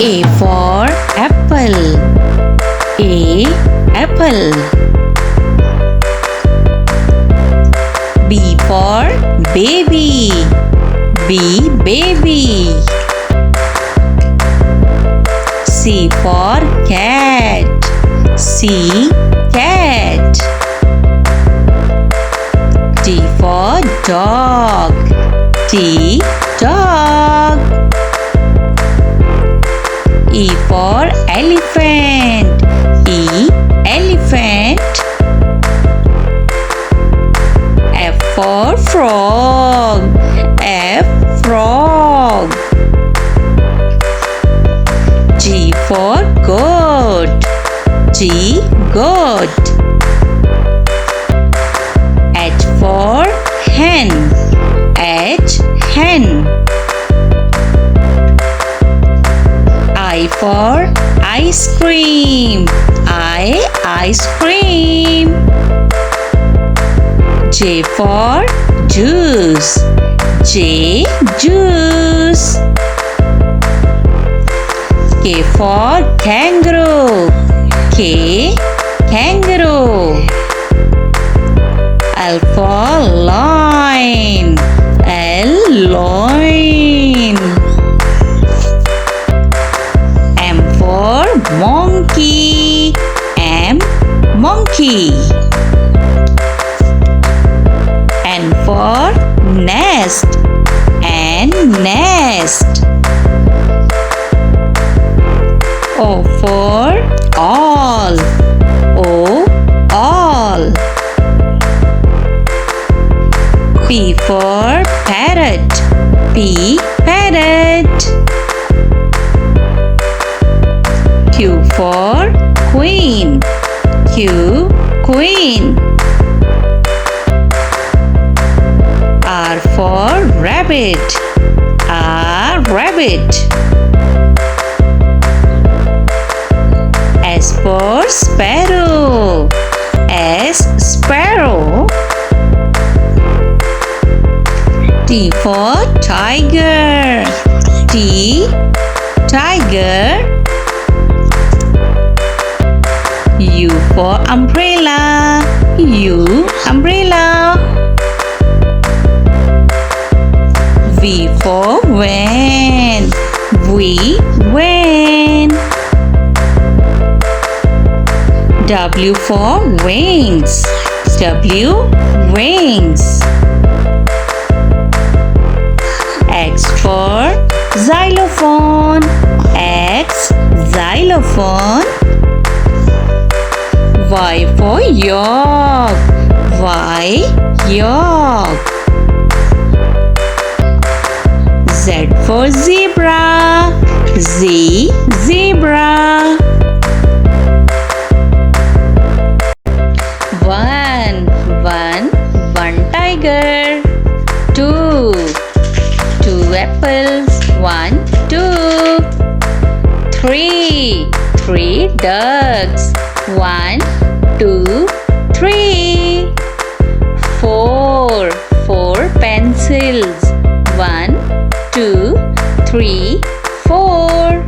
A for apple. A apple. B for baby. B baby. C for cat. C cat. D for dog. D dog. E for elephant. E elephant. F for frog. F frog. G for goat. G goat. H for hen. H hen. I for ice cream. I ice cream. J for juice. J juice. K for kangaroo. K kangaroo. L for lion. L lion. M for monkey. M monkey. N for nest. N nest. O for all. O all. P for parrot. P parrot. Q for queen. Q queen. R for rabbit. R rabbit. S for sparrow. S sparrow. T for tiger. T tiger. U for umbrella. U umbrella. V for van. V van. W for wings. W wings. X for xylophone. X xylophone. Y for york. Y york. Z for zebra. Z zebra. One tiger. Two apples. 1 2. 3 ducks. 1 2 3. 4 pencils. 1 2 3 4.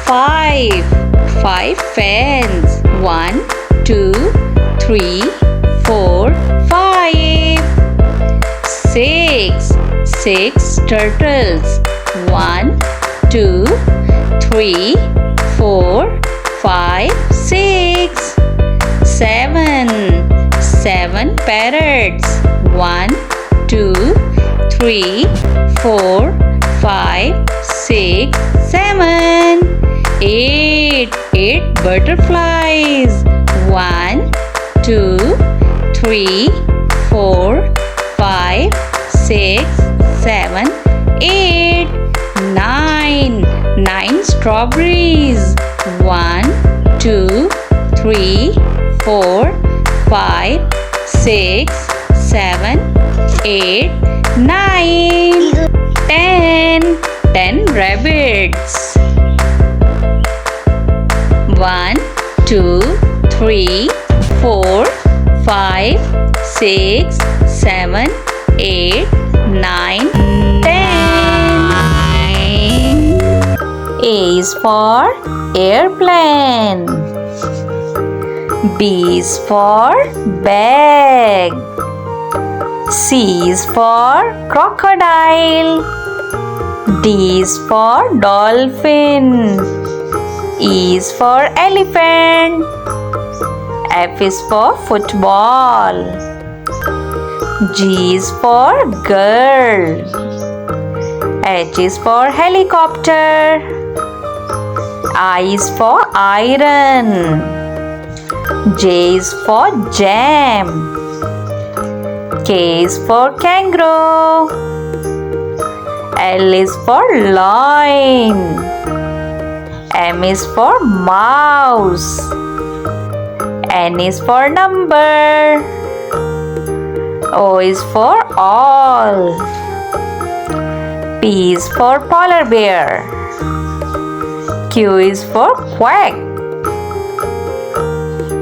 5 fans. 1 2 3 4 5. 6 turtles. 1 2 3 4 5 6. 7 parrots. 1 2 3 4 5 6 7. 8 butterflies. 1 2 3 4 5 6 7 8. 9 strawberries. 1 2 3 4 5 6 7 8 9. 10 rabbits. 1 2 3 4 5 6 7 8 9 10. A is for airplane. B is for bag. C is for crocodile. D is for dolphin. E is for elephant. F is for football. G is for girl. H is for helicopter. I is for iron. J is for jam. K is for kangaroo. L is for lion. M is for mouse. N is for number. O is for all. P is for polar bear. Q is for quack.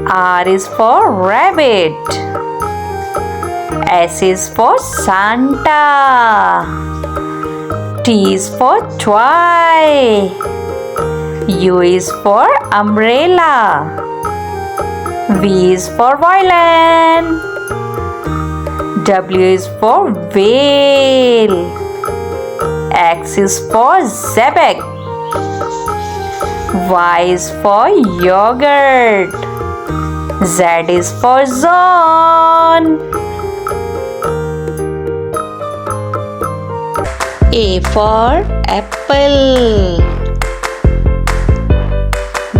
R is for rabbit. S is for Santa. T is for toy. U is for umbrella. V is for violin. W is for whale. X is for xebec. Y is for yogurt. Z is for zone. A for apple.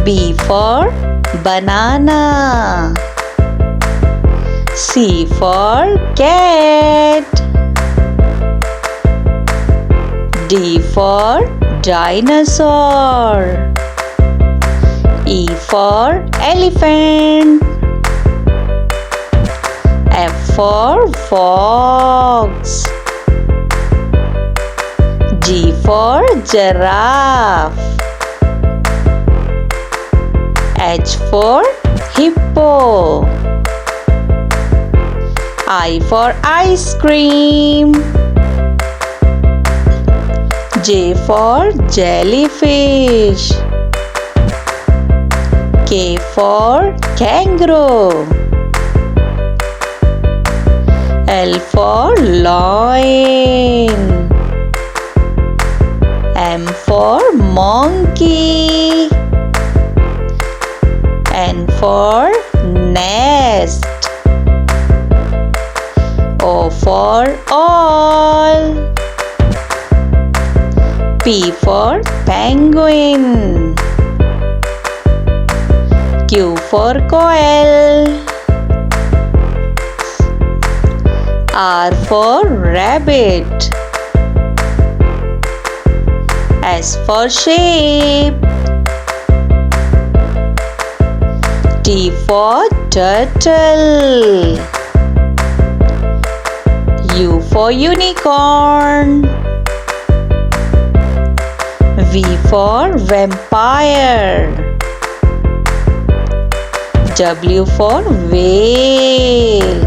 B for banana. C for cat. D for dinosaur. E for elephant. F for fox. G for giraffe. H for hippo. I for ice cream. J for jellyfish. K for kangaroo. L for lion. M for monkey. N for nest. O for all. P for penguin. Q for quail. R for rabbit. S for sheep. T for turtle. U for unicorn. V for vampire. W for whale.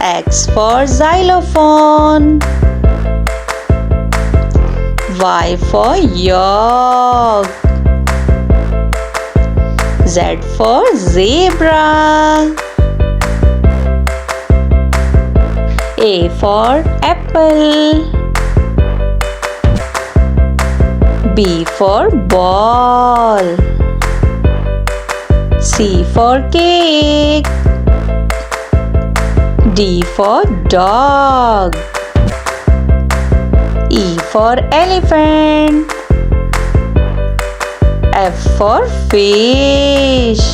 X for xylophone. Y for yak. Z for zebra. A for apple. B for ball. C for cake. D for dog. E for elephant. F for fish.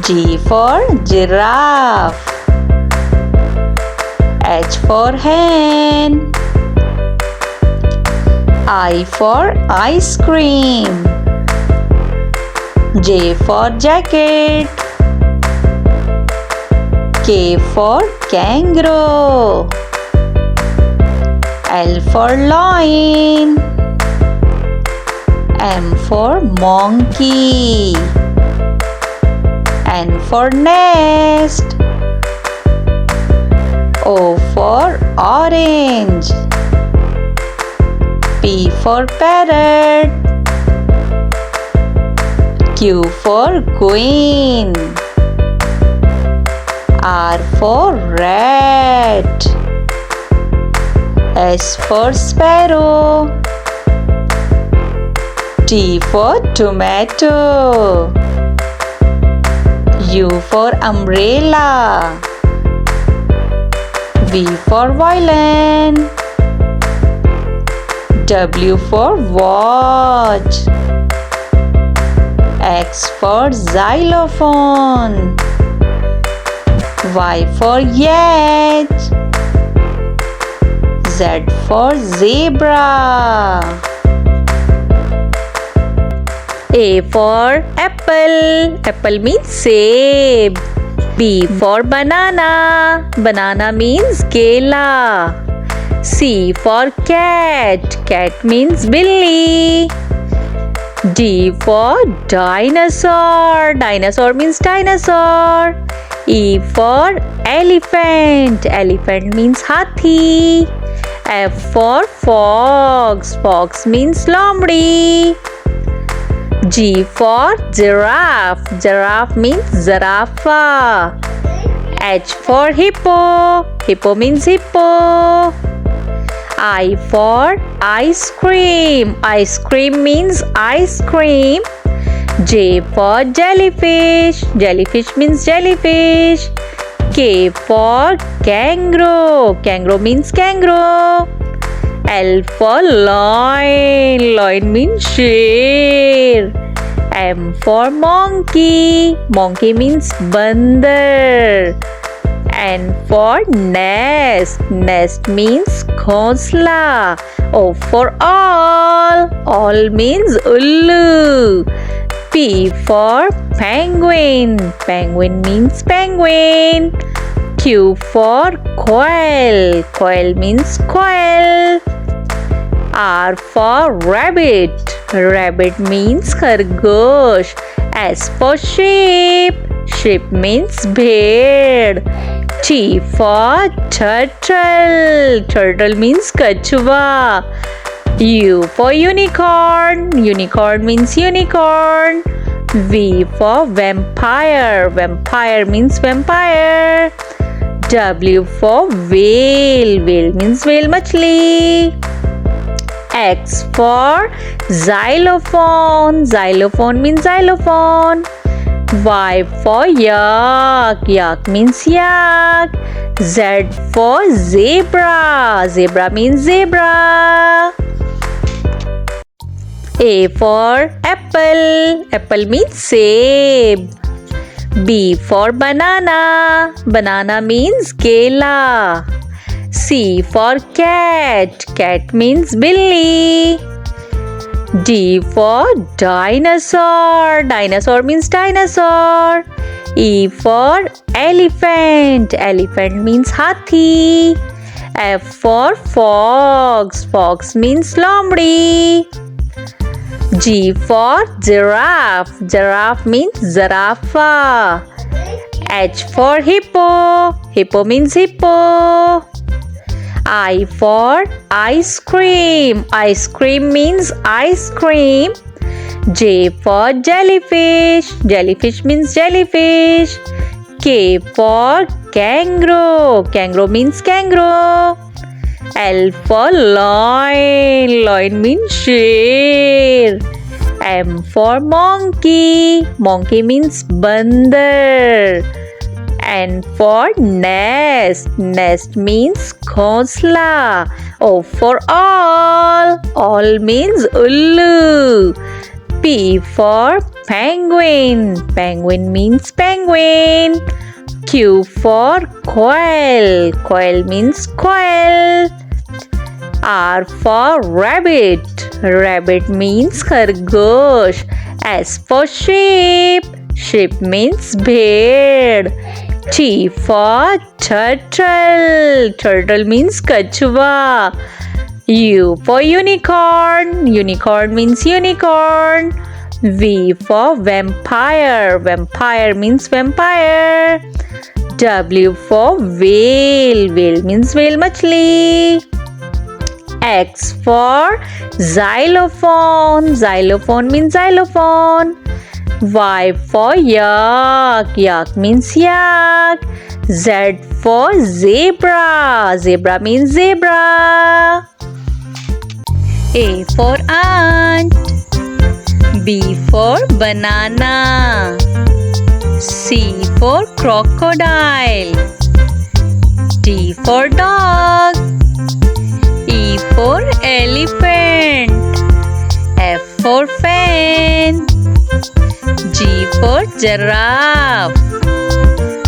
G for giraffe. H for hen. I for ice cream. J for jacket. K for kangaroo. L for lion. M for monkey. N for nest. O for orange. for parrot. Q for queen. R for rat. S for sparrow. T for tomato. U for umbrella. V for violin. W for watch. X for xylophone. Y for yacht. Z for zebra. A for apple. Apple means save. B for banana. Banana means kela. C for cat. Cat means billy. D for dinosaur. Dinosaur means dinosaur. E for elephant. Elephant means hathi. F for fox. Fox means lomdi. G for giraffe. Giraffe means zarafa. H for hippo. Hippo means hippo. I for ice cream. Ice cream means ice cream. J for jellyfish. Jellyfish means jellyfish. K for kangaroo. Kangaroo means kangaroo. L for lion. Lion means sheer. M for monkey. Monkey means bandar. N for nest. Nest means khosla. O for all. All means ullu. P for penguin. Penguin means penguin. Q for quail. Quail means quail. R for rabbit. Rabbit means khargosh. S for sheep. Sheep means bhed. T for turtle. Turtle means kachwa. U for unicorn. Unicorn means unicorn. V for vampire. Vampire means vampire. W for whale. Whale means whale machli. X for xylophone. Xylophone means xylophone. Y for yak. Yak means yak. Z for zebra. Zebra means zebra. A for apple. Apple means save. B for banana. Banana means kela. C for cat. Cat means billy. D for dinosaur. Dinosaur means dinosaur. E for elephant. Elephant means hathi. F for fox. Fox means lomdi. G for giraffe. Giraffe means zarafa. H for hippo. Hippo means hippo. I for ice cream. Ice cream means ice cream. J for jellyfish. Jellyfish means jellyfish. K for kangaroo. Kangaroo means kangaroo. L for lion. Lion means sheer. M for monkey. Monkey means bandar. N for nest. Nest means khosla. O for all. All means ullu. P for penguin. Penguin means penguin. Q for quail. Quail means quail. R for rabbit. Rabbit means khargosh. S for sheep. Sheep means bhed. T for turtle. Turtle means kachwa. U for unicorn. Unicorn means unicorn. V for vampire. Vampire means vampire. W for whale. Whale means whale machli. X for xylophone. Xylophone means xylophone. Y for yak. Yak means yak. Z for zebra. Zebra means zebra. A for ant. B for banana. C for crocodile. D for dog. E for elephant. F for fan. G for giraffe.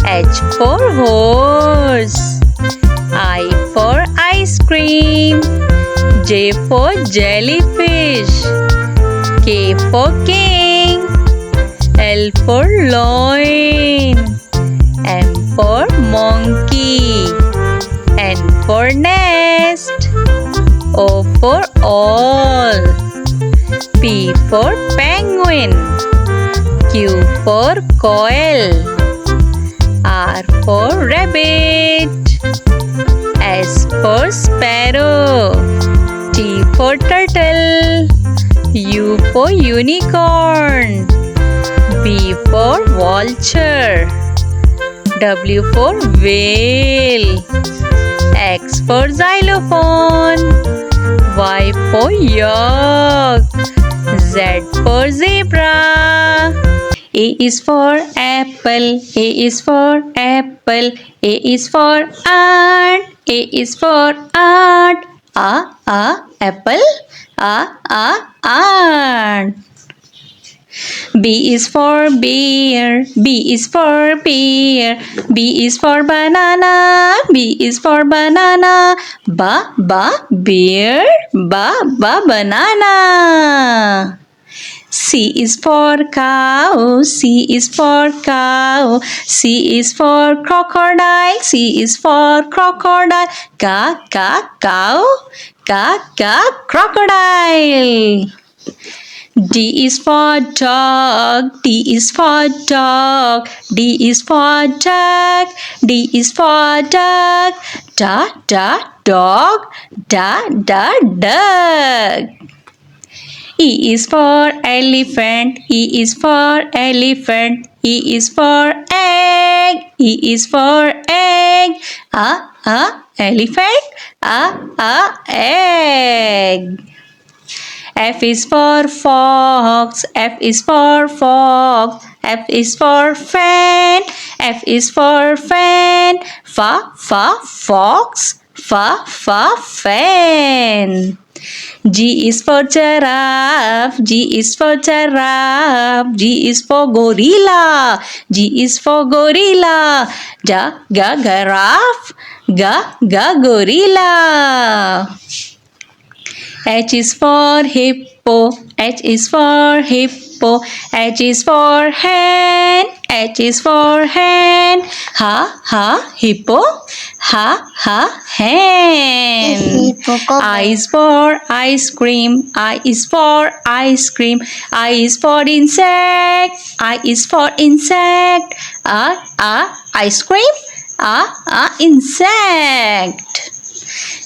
H for horse. I for ice cream. J for jellyfish. K for king. L for loin. M for monkey. N for nest. O for all. P for penguin. Q for coil. R for rabbit. S for sparrow. T for turtle. U for unicorn. V for vulture. W for whale. X for xylophone. Y for yak. Z for zebra. A is for apple. A is for apple. A is for ant. A is for ant. Apple. Ant. B is for bear. B is for bear. B is for banana. B is for banana. Bear. Banana. C is for cow. C is for cow. C is for crocodile. C is for crocodile. Cow. Crocodile. D is for dog. D is for dog. D is for duck. D is for duck. Dog. Duck. E is for elephant. E is for elephant. E is for egg. E is for egg. Elephant. Egg. F is for fox. F is for fox. F is for fan. F is for fan. Fox. Fan. G is for giraffe. G is for giraffe. G is for gorilla. G is for gorilla. Giraffe. Gorilla. H is for hippo. H is for hippo. H is for hen. H is for hen. Hippo. Hen. I is for ice cream. I is for ice cream. I is for insect. I is for insect. Ice cream. Insect.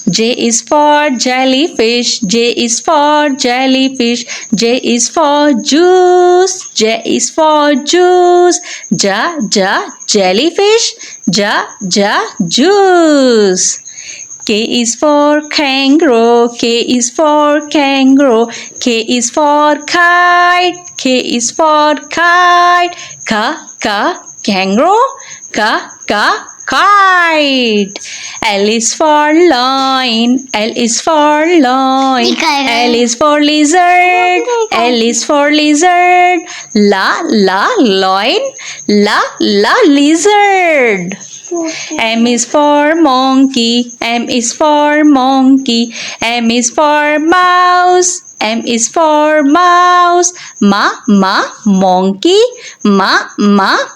J is for jellyfish. J is for jellyfish. J is for juice. J is for juice. Jellyfish. Juice. K is for kangaroo. K is for kangaroo. K is for kite. K is for kite. Kangaroo. Kite. L is for lion. L is for lion. L is for lizard. L is for lizard. Lion. Lizard. M is for monkey. M is for monkey. M is for mouse. M is for mouse. Monkey.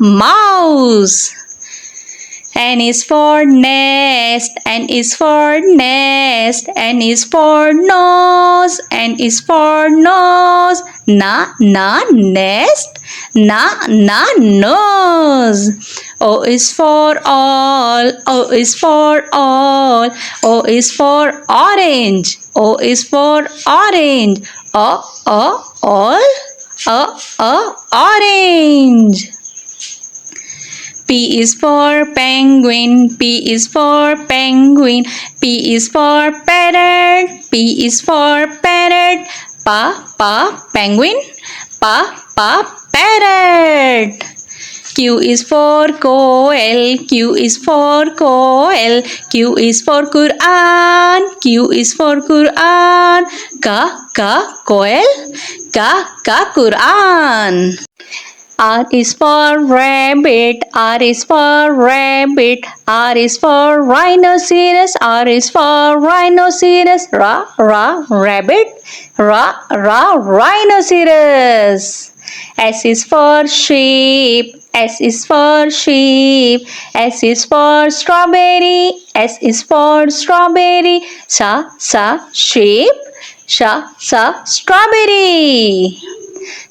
Mouse. N is for nest. N is for nest. N is for nose. nose. N is for nose. Na nest. Na nose. O is for all. O is for all. O is for orange. O is for orange. All. Orange. P is for penguin. P is for penguin. P is for parrot. P is for parrot. Penguin. Parrot. Q is for coel. Q is for coel. Q is for Quran. Q is for Quran. Coel. Quran. R is for rabbit. R is for rabbit. R is for rhinoceros. R is for rhinoceros. Rabbit. Rhinoceros. S is for sheep. S is for sheep. S is for strawberry. S is for strawberry. Sheep. Strawberry.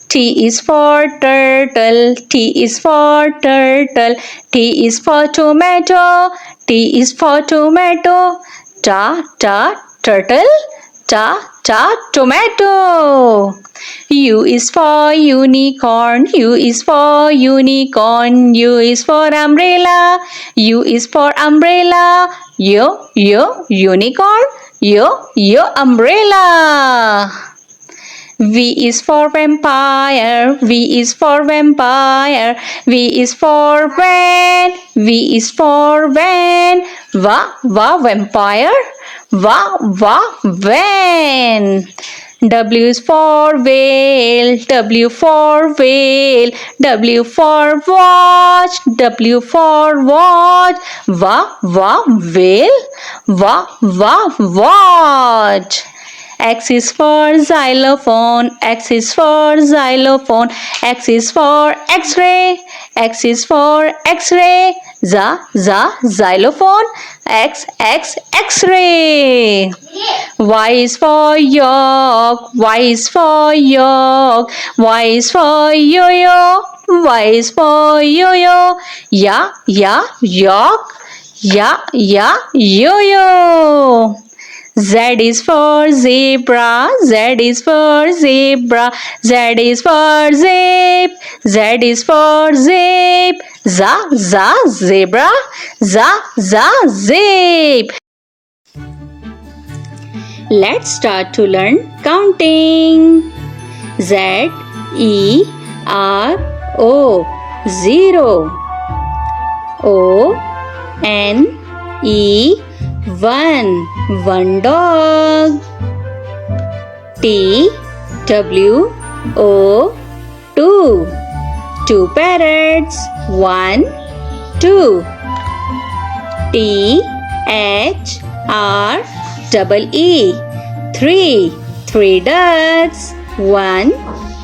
T is for turtle. T is for turtle. T is for tomato. T is for tomato. Turtle. Tomato. U is for unicorn. U is for unicorn. U is for umbrella. U is for umbrella. Unicorn. Umbrella. V is for vampire. V is for vampire. V is for van. V is for van. Vampire. Van. W is for whale. W for whale. W for watch. W for watch. Whale. Watch. X is for xylophone. X is for xylophone. X is for X-ray. X is for X-ray. Xylophone. X-ray. Y is for york. Y is for york. Y is for yo-yo. Y is for yo-yo. York. Yo-yo. Z is for zebra. Z is for zebra. Z is for zip. Z is for zip. Zebra. Zip. Let's start to learn counting. Z E R O 0. O N E 1 dog. T W O 2 parrots. 1 2. T H R E 3 ducks. 1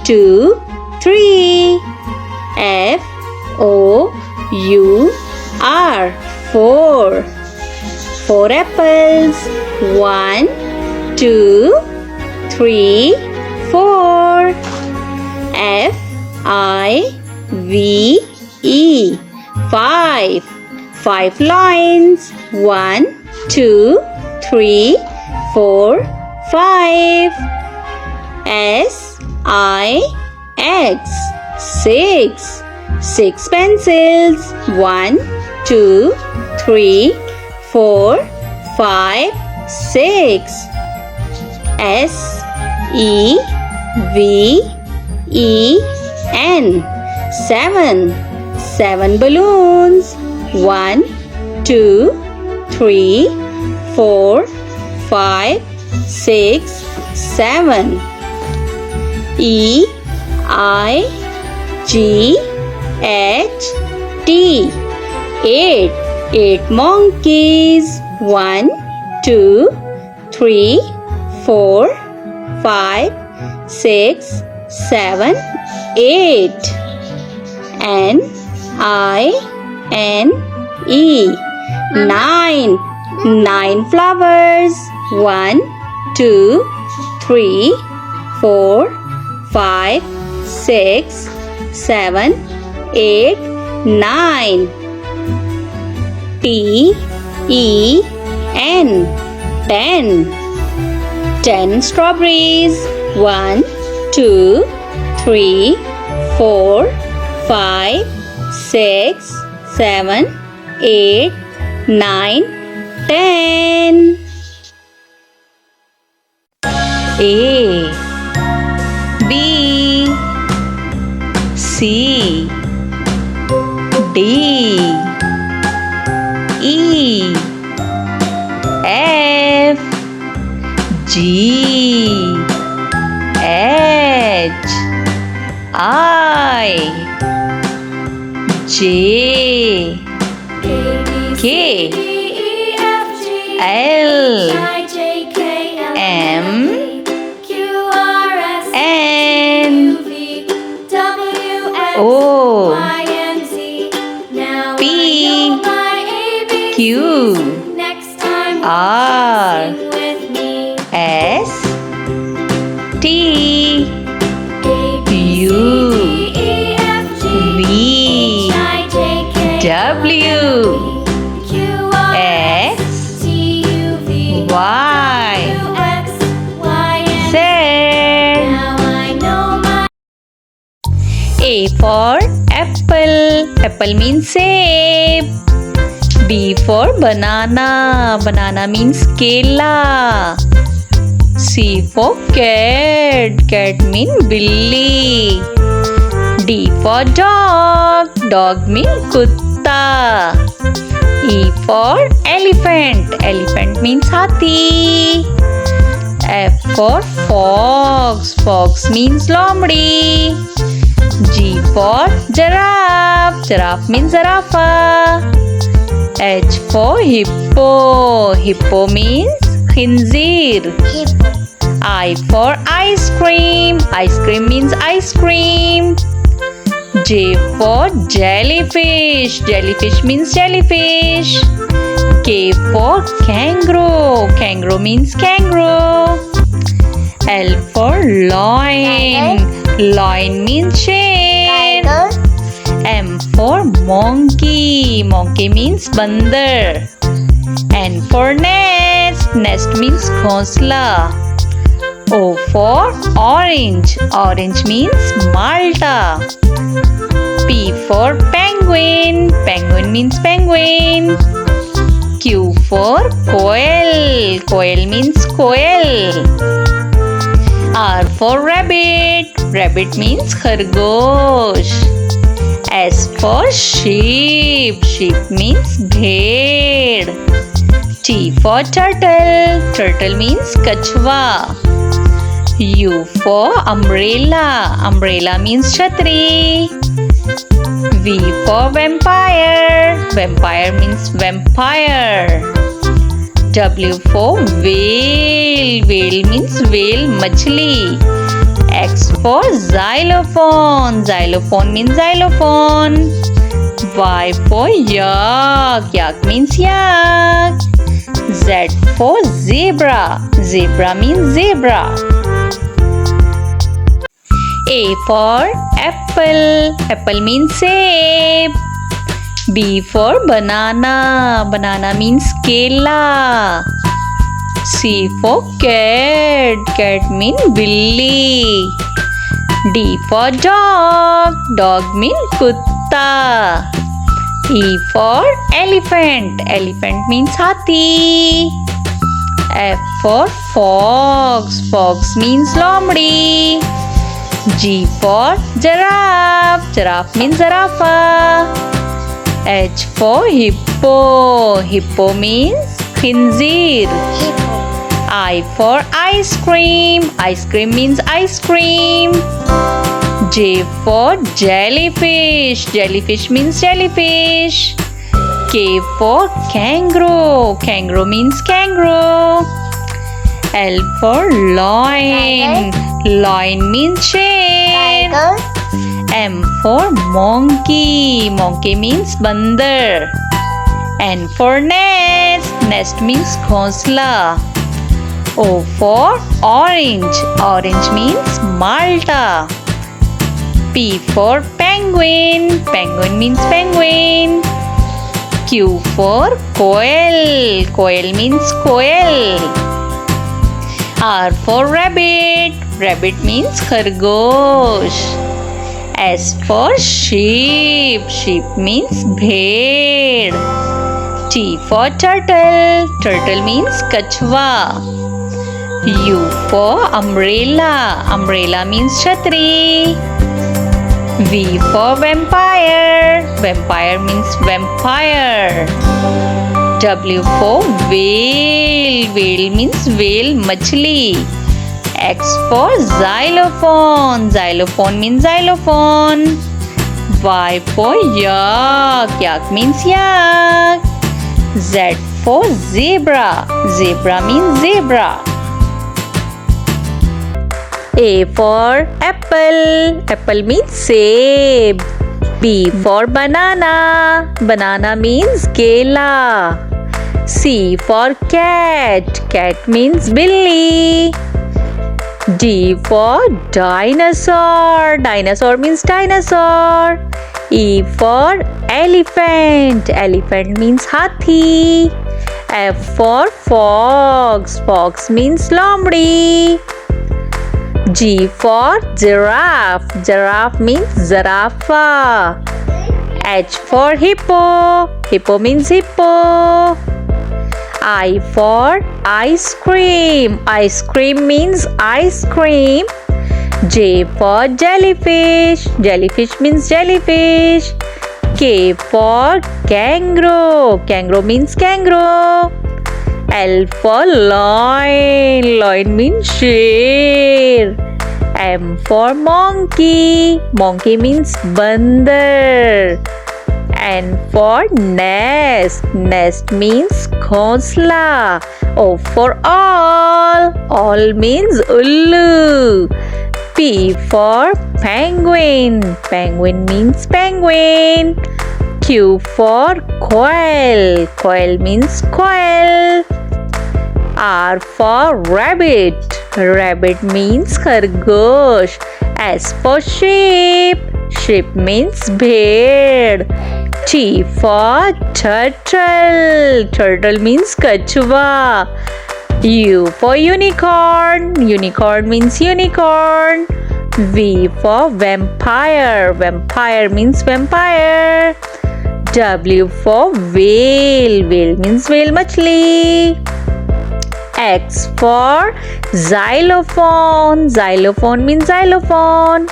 2 3. F O U R 4 apples. 1 2 3 4. F I V E 5 lions. 1 2 3 4 5. S I X 6 pencils. 1 2 3 4 5 6. S E V E N 7 balloons. 1 2 3 4 5 6 7. E I G H T 8 monkeys. 1 2 3 4 5 6 7 8. N I N E 9 flowers. 1 2 3, 4, 5, 6, 7, 8, 9. Ten. 10 strawberries. 1, 2, 3, 4, 5, 6, 7, 8, 9, 10. A, B, C, D, E, F, G, H, I, J, K, L, M, N, O, P, Q, R, S, T, U, V, W, X, Y, Z. A for apple. Apple means save. B for banana. Banana means kela. C for cat. Cat means billi. D for dog. Dog means kutta. E for elephant. Elephant means hathi. F for fox. Fox means lomdi. G for giraffe. Giraffe means zarafa. H for hippo. Hippo means khinzir. I for ice cream. Ice cream means ice cream. J for jellyfish. Jellyfish means jellyfish. K for kangaroo. Kangaroo means kangaroo. L for lion. Lion means chain. M for monkey. Monkey means bandar. N for nest. Nest means ghonsla. O for orange. Orange means Malta. P for penguin. Penguin means penguin. Q for koel. Koel means koel. R for rabbit. Rabbit means khargosh. S for sheep. Sheep means bhed. T for turtle. Turtle means kachwa. U for umbrella. Umbrella means chhatri. V for vampire. Vampire means vampire. W for whale. Whale means whale machli. X for xylophone. Xylophone means xylophone. Y for yak. Yak means yak. Z for zebra. Zebra means zebra. A for apple. Apple means save. B for banana. Banana means kela. C for cat. Cat means billi. D for dog. Dog means kutta. E for elephant. Elephant means hathi. F for fox. Fox means lomdi. G for giraffe. Giraffe means zarafa. H for hippo. Hippo means khinzir. I for ice cream. Ice cream means ice cream. J for jellyfish. Jellyfish means jellyfish. K for kangaroo. Kangaroo means kangaroo. L for lion. Lion means chain. M for monkey. Monkey means bandar. N for nest. Nest means ghonsla. O for orange. Orange means Malta. P for penguin. Penguin means penguin. Q for quail. Quail means quail. R for rabbit. Rabbit means khargosh. S for sheep. Sheep means bhed. T for turtle. Turtle means kachwa. U for umbrella. Umbrella means chhatri. V for vampire. Vampire means vampire. W for whale. Whale means whale machli. X for xylophone. Xylophone means xylophone. Y for yak. Yak means yak. Z for zebra. Zebra means zebra. A for apple. Apple means seb. B for banana. Banana means kela. C for cat. Cat means billy. D for dinosaur. Dinosaur means dinosaur. E for elephant. Elephant means hathi. F for fox. Fox means lomdi. G for giraffe. Giraffe means zarafa. H for hippo. Hippo means hippo. I for ice cream. Ice cream means ice cream. J for jellyfish. Jellyfish means jellyfish. K for kangaroo. Kangaroo means kangaroo. L for lion. Lion means sher. M for monkey. Monkey means bandar. N for nest. Nest means khosla. O for all. All means ullu. P for penguin. Penguin means penguin. Q for quail. Quail means quail. R for rabbit. Rabbit means khargosh. S for sheep. Sheep means bhed. T for turtle. Turtle means kachwa. U for unicorn. Unicorn means unicorn. V for vampire. Vampire means vampire. W for whale. Whale means whale machli. X for xylophone. Xylophone means xylophone.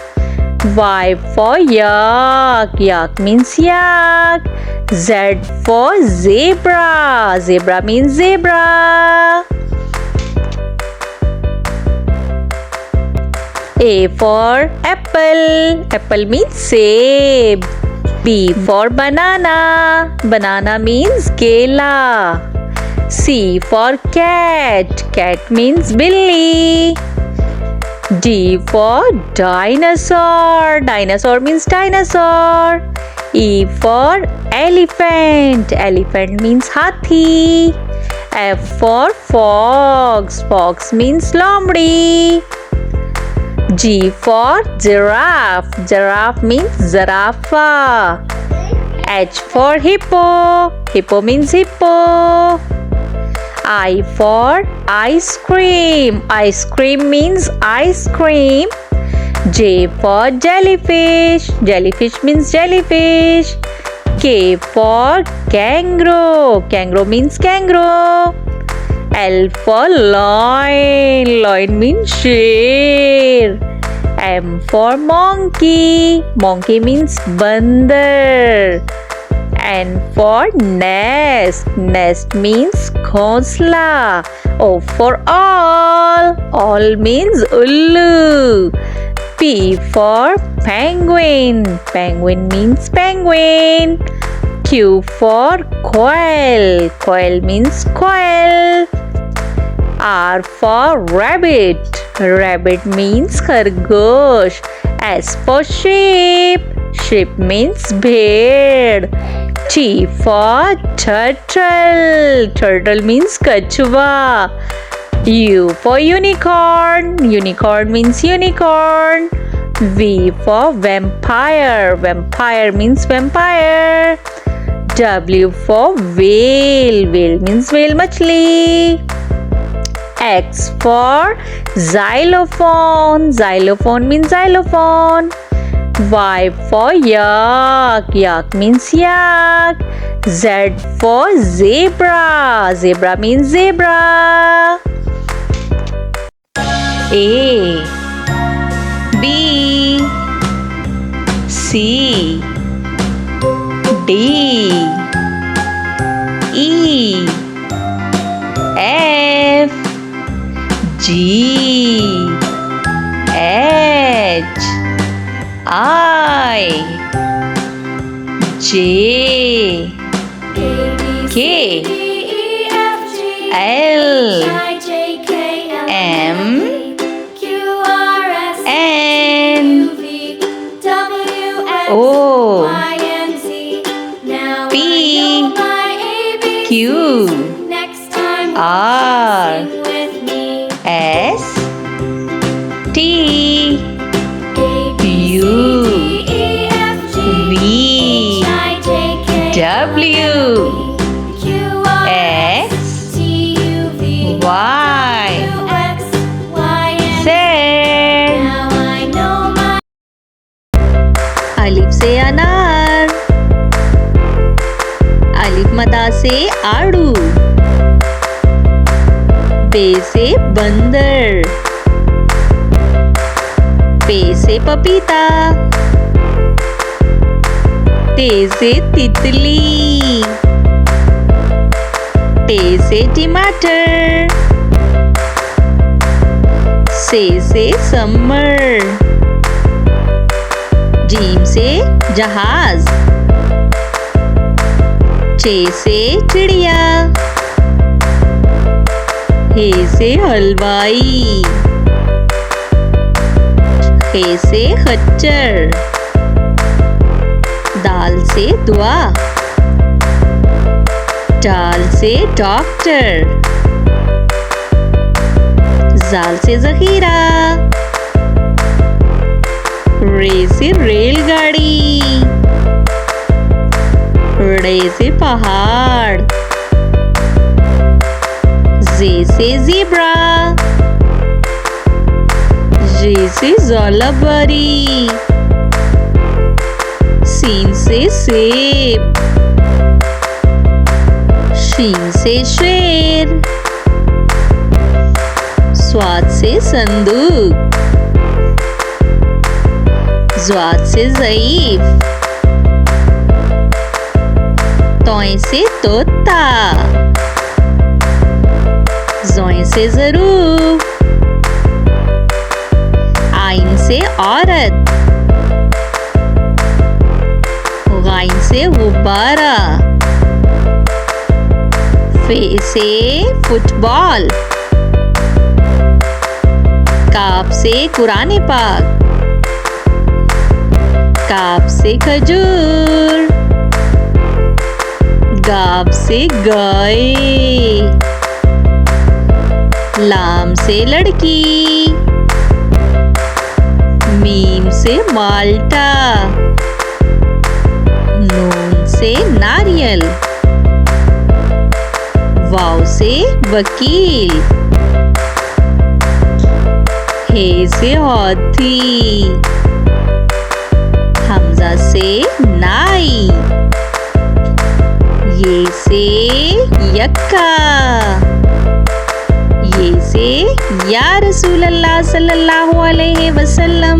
Y for yak. Yak means yak. Z for zebra. Zebra means zebra. A for apple. Apple means seb. B for banana. Banana means kela. C for cat. Cat means billy. D for dinosaur. Dinosaur means dinosaur. E for elephant. Elephant means hathi. F for fox. Fox means lomdi. G for giraffe. Giraffe means zarafa. H for hippo. Hippo means hippo. I for ice cream. Ice cream means ice cream. J for jellyfish. Jellyfish means jellyfish. K for kangaroo. Kangaroo means kangaroo. L for lion. Lion means sher. M for monkey. Monkey means bandar. N for nest. Nest means khosla. O for all. All means ullu. P for penguin. Penguin means penguin. Q for quail. Quail means quail. R for rabbit. Rabbit means khargosh. S for sheep. Sheep means bhed. T for turtle. Turtle means kachwa. U for unicorn. Unicorn means unicorn. V for vampire. Vampire means vampire. W for whale. Whale means whale machli. X for xylophone. Xylophone means xylophone. Y for yak. Yak means yak. Z for zebra. Zebra means zebra. A, B, C, D, E, F, G, H, I, J, K, L, M, N, O, P, Q, R, S, T, U, V, W, X, Y, Z. अलिफ से अनार, अलिफ मदा से आड़ू, बे से बंदर, पे से पपीता, ते से तितली, टे से टमाटर, से समर, जीम से जहाज, चे से चिड़िया, हे से हलवाई, खे से खच्चर, दाल से दुआ, डाल से डॉक्टर, जाल से जखीरा, रे से रेलगाड़ी, रे से पहाड़, जे से ज़ेब्रा, जे से ज़ोलाबारी, सीन से सेब, शीन से शेर, स्वाद से संदूक, ज़्वाद से ज़ईफ, तोय से तोता, ज़ोय से ज़रूफ, आइन से औरत, गाइन से गुब्बारा, फे से फुटबॉल, काफ से कुरान पाक, काफ से खजूर, गाफ से गाय, लाम से लड़की, मीम से माल्टा, नून से नारियल, वाव से वकील, हे से हाथी, हमजा से नाई, ये से यक्का, ये से या रसूल अल्लाह सल्लल्लाहु अलैहि वसल्लम।